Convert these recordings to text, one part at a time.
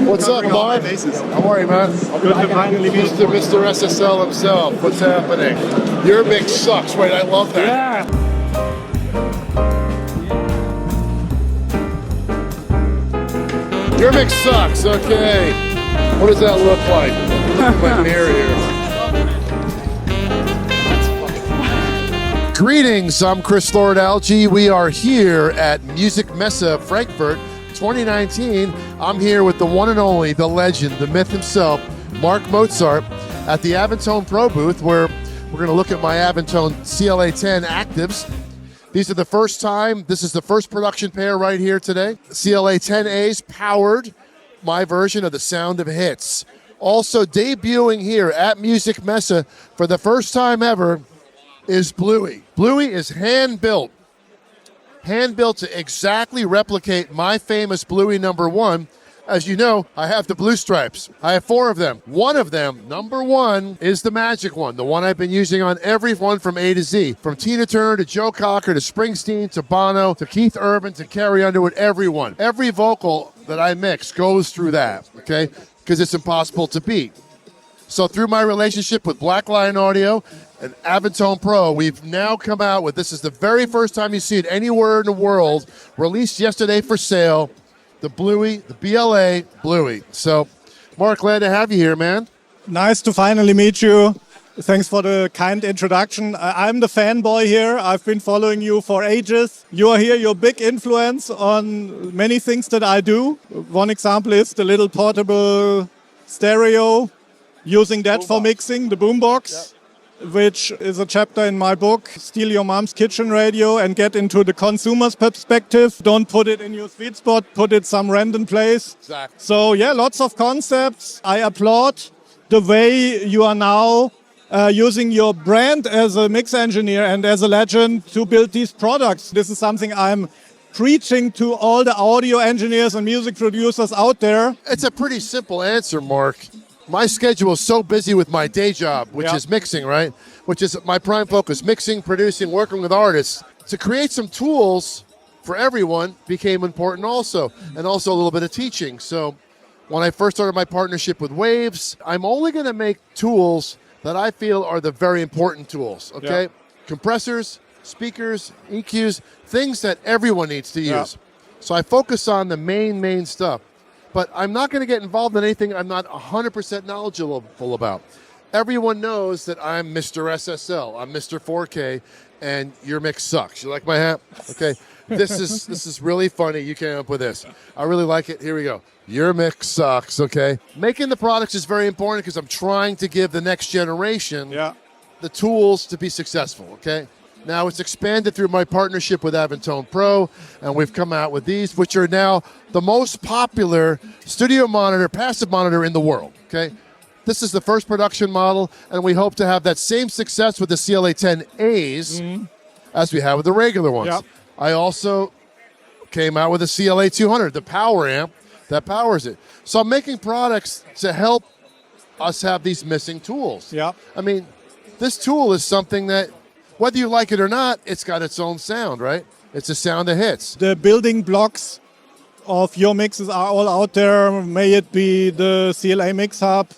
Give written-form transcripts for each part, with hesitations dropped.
What's up, Mark? How are you, man? Good to finally meet Mr. SSL himself. What's happening? Your mix sucks, right? I love that. Yeah. Your mix sucks, okay. What does that look like? Look at my mirror here. Greetings, I'm Chris Lord-Alge. We are here at Music Messe Frankfurt 2019. I'm here with the one and only, the legend, the myth himself, Marc Mozart, at the Avantone Pro booth, where we're going to look at my Avantone CLA-10 actives. These are the first time, this is the first production pair right here today. CLA-10As powered my version of the Sound of Hits. Also debuting here at Music Messe for the first time ever is Bluey. Bluey is hand-built to exactly replicate my famous Bluey #1. As you know, I have the blue stripes. I have 4 of them. One of them, #1, is the magic one, the one I've been using on every one from A to Z. From Tina Turner to Joe Cocker to Springsteen to Bono to Keith Urban to Carrie Underwood, everyone. Every vocal that I mix goes through that, okay? Because it's impossible to beat. So through my relationship with Black Lion Audio and Avantone Pro, we've now come out with, this is the very first time you see it anywhere in the world, released yesterday for sale, the Bluey, the BLA Bluey. So, Mark, glad to have you here, man. Nice to finally meet you. Thanks for the kind introduction. I'm the fanboy here. I've been following you for ages. You are here, you're a big influence on many things that I do. One example is the little portable stereo, using that for mixing, the boombox. Yep. Which is a chapter in my book, Steal Your Mom's Kitchen Radio and get into the consumer's perspective. Don't put it in your sweet spot, put it some random place. Exactly. So yeah, lots of concepts. I applaud the way you are now using your brand as a mix engineer and as a legend to build these products. This is something I'm preaching to all the audio engineers and music producers out there. It's a pretty simple answer, Mark. My schedule is so busy with my day job, which is mixing, right? Which is my prime focus, mixing, producing, working with artists. To create some tools for everyone became important also, and also a little bit of teaching. So when I first started my partnership with Waves, I'm only going to make tools that I feel are the very important tools, okay? Yeah. Compressors, speakers, EQs, things that everyone needs to use. Yeah. So I focus on the main stuff. But I'm not going to get involved in anything I'm not 100% knowledgeable about. Everyone knows that I'm Mr. SSL, I'm Mr. 4K, and your mix sucks. You like my hat? Okay. This is really funny. You came up with this. I really like it. Here we go. Your mix sucks, okay? Making the products is very important because I'm trying to give the next generation the tools to be successful, okay? Now it's expanded through my partnership with Avantone Pro, and we've come out with these, which are now the most popular studio monitor, passive monitor in the world, okay? This is the first production model, and we hope to have that same success with the CLA-10As as we have with the regular ones. Yep. I also came out with a CLA-200, the power amp that powers it. So I'm making products to help us have these missing tools. Yep. I mean, this tool is something that, whether you like it or not, it's got its own sound, right? It's a Sound of Hits. The building blocks of your mixes are all out there. May it be the CLA Mix Hub,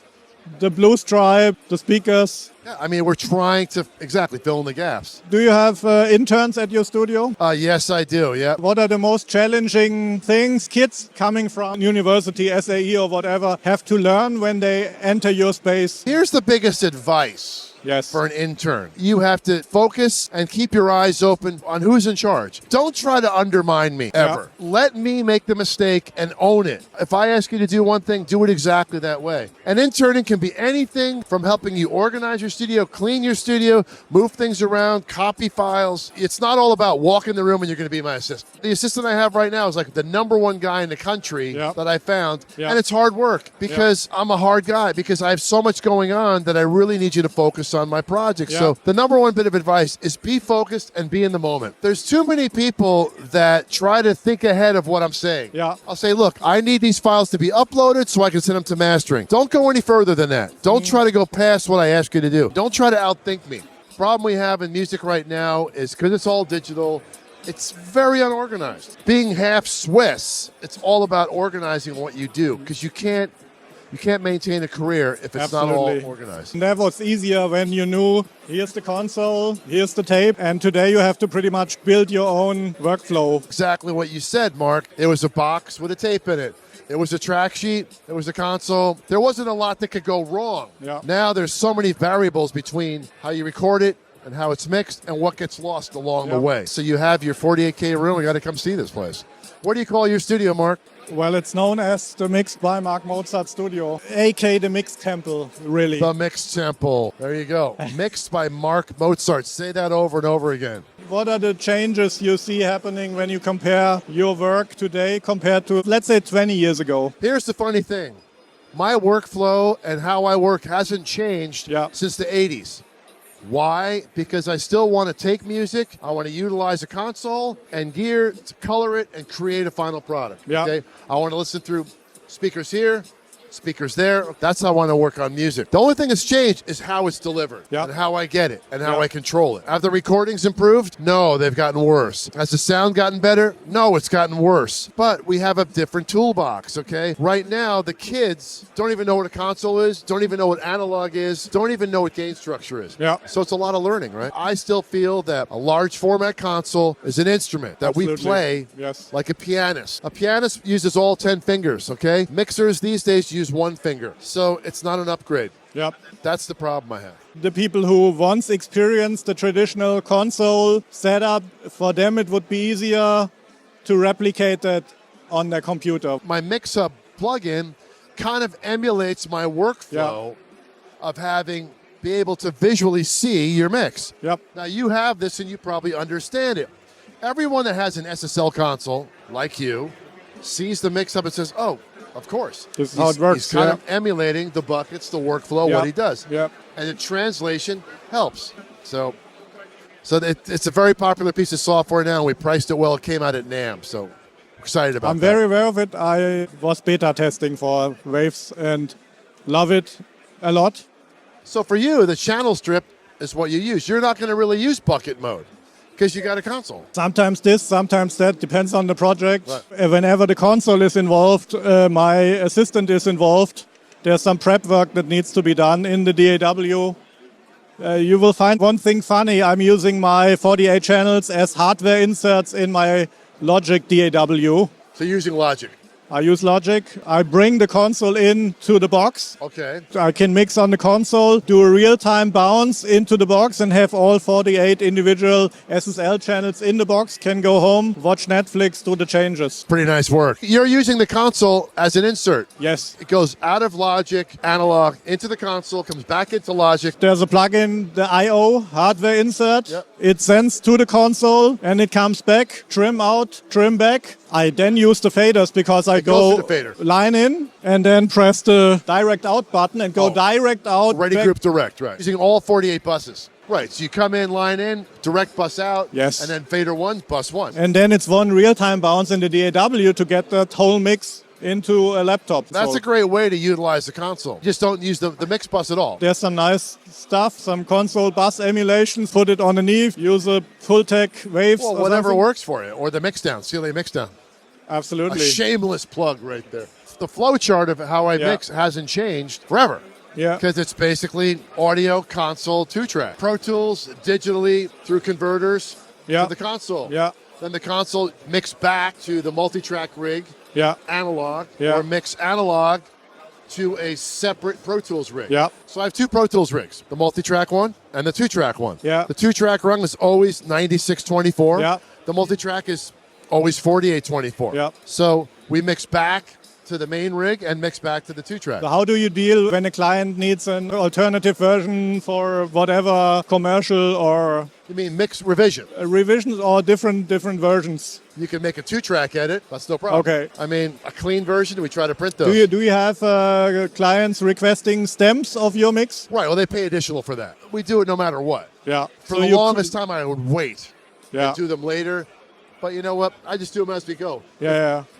the Blue Stripe, the speakers. Yeah, I mean, we're trying to, exactly, fill in the gaps. Do you have interns at your studio? Yes, I do, yeah. What are the most challenging things kids coming from university, SAE or whatever, have to learn when they enter your space? Here's the biggest advice. Yes. For an intern. You have to focus and keep your eyes open on who's in charge. Don't try to undermine me, ever. Yeah. Let me make the mistake and own it. If I ask you to do one thing, do it exactly that way. And interning can be anything from helping you organize your studio, clean your studio, move things around, copy files. It's not all about walk in the room and you're going to be my assistant. The assistant I have right now is like the #1 guy in the country that I found. And it's hard work because I'm a hard guy, because I have so much going on that I really need you to focus on my project. So the #1 bit of advice is be focused and be in the moment. There's too many people that try to think ahead of what I'm saying. I'll say, look, I need these files to be uploaded so I can send them to mastering. Don't go any further than that. Don't try to go past what I ask you to do. Don't try to outthink me. The problem we have in music right now is because it's all digital, it's very unorganized. Being half Swiss, it's all about organizing what you do because you can't maintain a career if it's not all organized. And that was easier when you knew here's the console, here's the tape, and today you have to pretty much build your own workflow. Exactly what you said, Mark. It was a box with a tape in it. It was a track sheet. It was a console. There wasn't a lot that could go wrong. Yeah. Now there's so many variables between how you record it and how it's mixed and what gets lost along the way. So you have your 48K room. You got to come see this place. What do you call your studio, Mark? Well, it's known as the Mix by Marc Mozart Studio, a.k.a. the Mix Temple, really. The Mix Temple. There you go. Mixed by Marc Mozart. Say that over and over again. What are the changes you see happening when you compare your work today compared to, let's say, 20 years ago? Here's the funny thing. My workflow and how I work hasn't changed since the 80s. Why? Because I still want to take music, I want to utilize a console and gear to color it and create a final product. Okay? I want to listen through speakers here, speakers there. That's how I want to work on music. The only thing that's changed is how it's delivered and how I get it and how I control it. Have the recordings improved? No, they've gotten worse. Has the sound gotten better? No, it's gotten worse. But we have a different toolbox, okay? Right now, the kids don't even know what a console is, don't even know what analog is, don't even know what gain structure is. So it's a lot of learning, right? I still feel that a large format console is an instrument that we play like a pianist. A pianist uses all 10 fingers, okay? Mixers these days use one finger. So it's not an upgrade. That's the problem I have. The people who once experienced the traditional console setup, for them it would be easier to replicate that on their computer. My MixHub plugin kind of emulates my workflow of be able to visually see your mix. Now you have this and you probably understand it. Everyone that has an SSL console, like you, sees the MixHub and says, oh, of course. This is how it works. He's kind of emulating the buckets, the workflow, what he does. And the translation helps. So it's a very popular piece of software now, and we priced it well. It came out at NAMM, so excited about that. I'm very aware of it. I was beta testing for Waves and love it a lot. So for you, the channel strip is what you use. You're not going to really use bucket mode because you got a console. Sometimes this, sometimes that, depends on the project. Whenever the console is involved, my assistant is involved. There's some prep work that needs to be done in the DAW. You will find one thing funny. I'm using my 48 channels as hardware inserts in my Logic DAW. So you're using Logic? I use Logic. I bring the console into the box. Okay. I can mix on the console, do a real-time bounce into the box and have all 48 individual SSL channels in the box, can go home, watch Netflix, do the changes. Pretty nice work. You're using the console as an insert. Yes. It goes out of Logic, analog, into the console, comes back into Logic. There's a plugin, the I/O hardware insert. It sends to the console and it comes back, trim out, trim back. I then use the faders because I go line in and then press the direct out button and go direct out. Ready back. group direct, right. Using all 48 buses. Right, so you come in, line in, direct bus out, and then fader 1, bus 1. And then it's one real-time bounce in the DAW to get that whole mix into a laptop. That's a great way to utilize the console. You just don't use the mix bus at all. There's some nice stuff, some console bus emulations, put it underneath, use a full-tech Waves. Well, whatever works for you, or the mixdown, CLA mixdown. Absolutely. A shameless plug right there. The flow chart of how I mix hasn't changed forever. Because it's basically audio, console, 2-track. Pro Tools, digitally, through converters to the console. Then the console mix back to the multi-track rig, analog, or mix analog to a separate Pro Tools rig. So I have 2 Pro Tools rigs, the multi-track one and the 2-track one. The 2-track run is always 9624. The multi-track is always 4824. So we mix back to the main rig and mix back to the 2-track. So how do you deal when a client needs an alternative version for whatever commercial or... You mean mix revision? Revisions or different versions? You can make a 2-track edit. That's no problem. Okay. I mean, a clean version, we try to print those. Do you have clients requesting stems of your mix? Right. Well, they pay additional for that. We do it no matter what. For the longest time, I would wait and do them later. But you know what? I just do them as we go.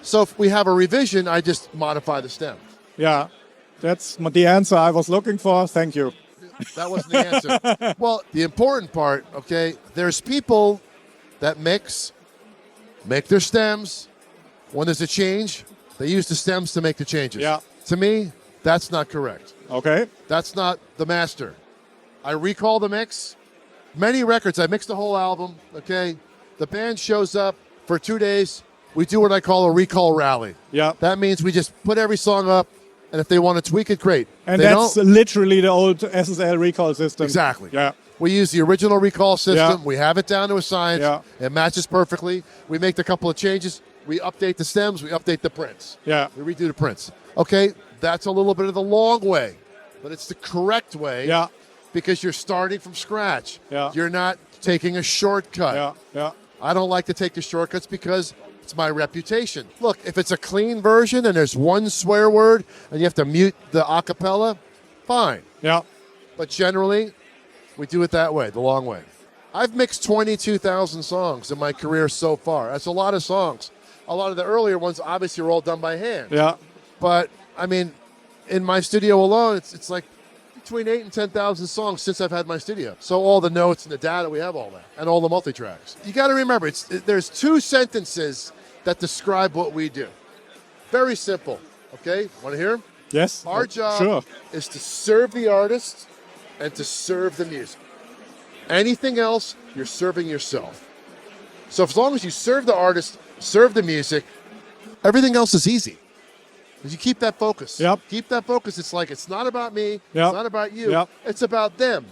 So if we have a revision, I just modify the stem. That's the answer I was looking for. Thank you. That wasn't the answer. Well, the important part, okay, there's people that mix make their stems. When there's a change, they use the stems to make the changes. Yeah. To me, that's not correct. Okay. That's not the master. I recall the mix. Many records, I mixed the whole album, okay? The band shows up for 2 days. We do what I call a recall rally. Yeah. That means we just put every song up, and if they want to tweak it, great. And they that's don't, literally the old SSL recall system. exactly. Yeah. We use the original recall system. Yeah. We have it down to a science. Yeah. It matches perfectly. We make a couple of changes. We update the stems. We update the prints. Yeah. We redo the prints. Okay, that's a little bit of the long way, but it's the correct way. Yeah. Because you're starting from scratch. Yeah. You're not taking a shortcut. Yeah. Yeah. I don't like to take the shortcuts because it's my reputation. Look, if it's a clean version and there's one swear word and you have to mute the acapella, fine. Yeah. But generally, we do it that way, the long way. I've mixed 22,000 songs in my career so far. That's a lot of songs. A lot of the earlier ones obviously were all done by hand. Yeah. But, I mean, in my studio alone, it's like between 8,000 and 10,000 songs since I've had my studio. So all the notes and the data, we have all that, and all the multi-tracks. You got to remember, there's 2 sentences that describe what we do. Very simple, okay? Want to hear them? Yes. Our job Sure. is to serve the artist and to serve the music. Anything else, you're serving yourself. So as long as you serve the artist, serve the music, everything else is easy. Because you keep that focus. Yep. Keep that focus. It's like, it's not about me. Yep. It's not about you. Yep. It's about them.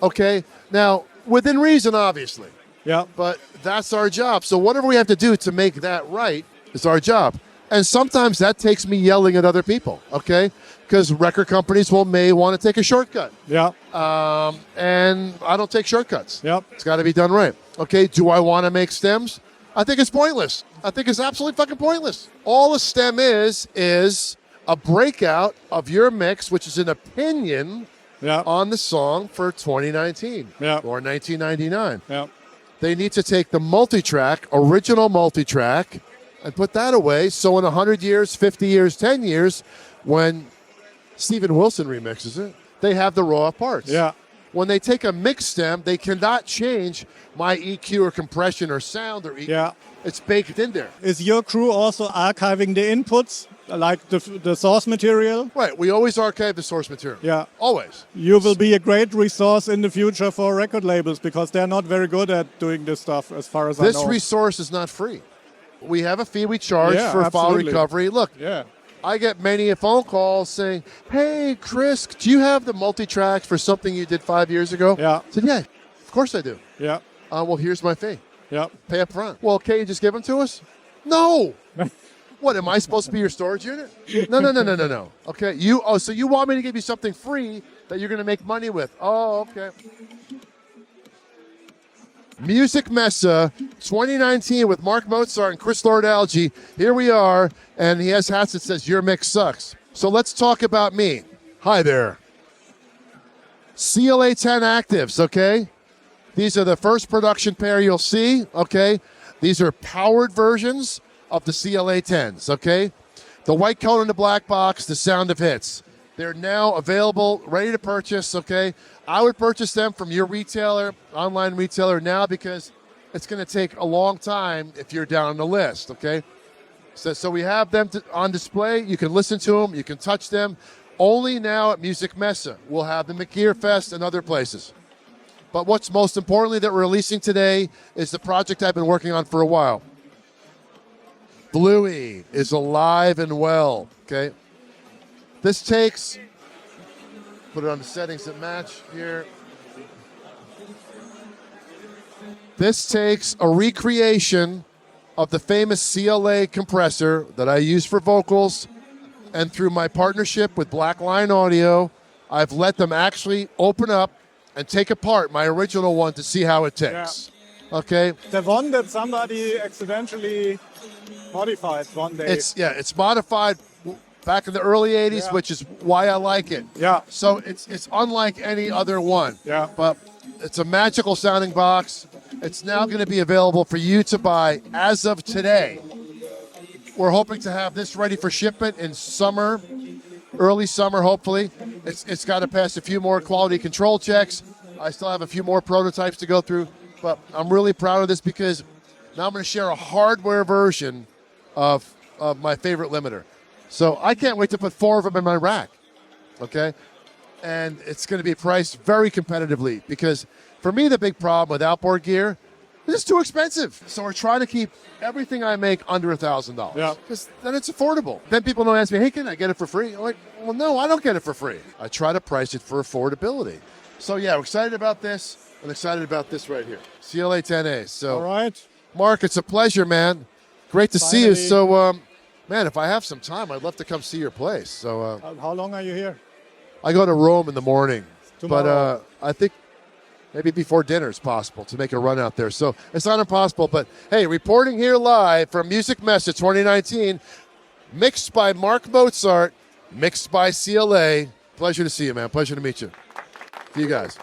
Okay? Now, within reason, obviously. Yeah. But that's our job. So whatever we have to do to make that right is our job. And sometimes that takes me yelling at other people, okay? Because record companies may want to take a shortcut. Yeah. And I don't take shortcuts. Yep. It's got to be done right. Okay, do I want to make stems? I think it's pointless. I think it's absolutely fucking pointless. All a stem is a breakout of your mix, which is an opinion on the song for 2019 or 1999. Yeah. They need to take the multi-track, original multi-track, and put that away. So in 100 years, 50 years, 10 years, when Steven Wilson remixes it, they have the raw parts. Yeah. When they take a mix stem, they cannot change my EQ or compression or sound or EQ. Yeah. It's baked in there. Is your crew also archiving the inputs, like the source material? Right. We always archive the source material. Yeah. Always. You will be a great resource in the future for record labels because they're not very good at doing this stuff as far as I know. This resource is not free. We have a fee we charge Yeah, for file absolutely. recovery. Look, I get many phone calls saying, hey, Chris, do you have the multi-tracks for something you did 5 years ago? Yeah. I said, yeah, of course I do. Yeah. Well, here's my fee. Yeah. Pay up front. Well, can you just give them to us? No. What, am I supposed to be your storage unit? No. Okay. So you want me to give you something free that you're going to make money with? Oh, okay. Music Messa 2019 with Marc Mozart and Chris Lord-Alge. Here we are, and he has hats that says, your mix sucks. So let's talk about me. Hi there. CLA 10 actives, okay? These are the first production pair you'll see, okay? These are powered versions of the CLA 10s, okay? The white cone in the black box, the sound of hits. They're now available, ready to purchase, okay? I would purchase them from your retailer, online retailer now because it's going to take a long time if you're down on the list, okay? So we have them on display. You can listen to them. You can touch them. Only now at Music Messa. We'll have them at Gear Fest and other places. But what's most importantly that we're releasing today is the project I've been working on for a while. Bluey is alive and well, okay? This takes, put it on the settings that match here. This takes a recreation of the famous CLA compressor that I use for vocals, and through my partnership with Black Line Audio, I've let them actually open up and take apart my original one to see how it ticks. Yeah. Okay? The one that somebody accidentally modified one day. It's modified back in the early 80s, which is why I like it. Yeah. So it's unlike any other one. Yeah. But it's a magical sounding box. It's now going to be available for you to buy as of today. We're hoping to have this ready for shipment in summer, early summer, hopefully. It's got to pass a few more quality control checks. I still have a few more prototypes to go through, but I'm really proud of this because Now I'm going to share a hardware version of my favorite limiter. So I can't wait to put 4 of them in my rack, okay? And it's going to be priced very competitively because for me, the big problem with outboard gear is it's too expensive. So we're trying to keep everything I make under $1,000. Yeah. Because then it's affordable. Then people don't ask me, hey, can I get it for free? I'm like, well, no, I don't get it for free. I try to price it for affordability. So yeah, we're excited about this. I'm excited about this right here. CLA 10A. So, All right. Mark, it's a pleasure, man. Great to see you. Finally. So, man, if I have some time, I'd love to come see your place. So How long are you here? I go to Rome in the morning. Tomorrow. But I think maybe before dinner is possible to make a run out there. So it's not impossible. But, hey, reporting here live from Music Messa 2019, mixed by Marc Mozart, mixed by CLA. Pleasure to see you, man. Pleasure to meet you. See you guys.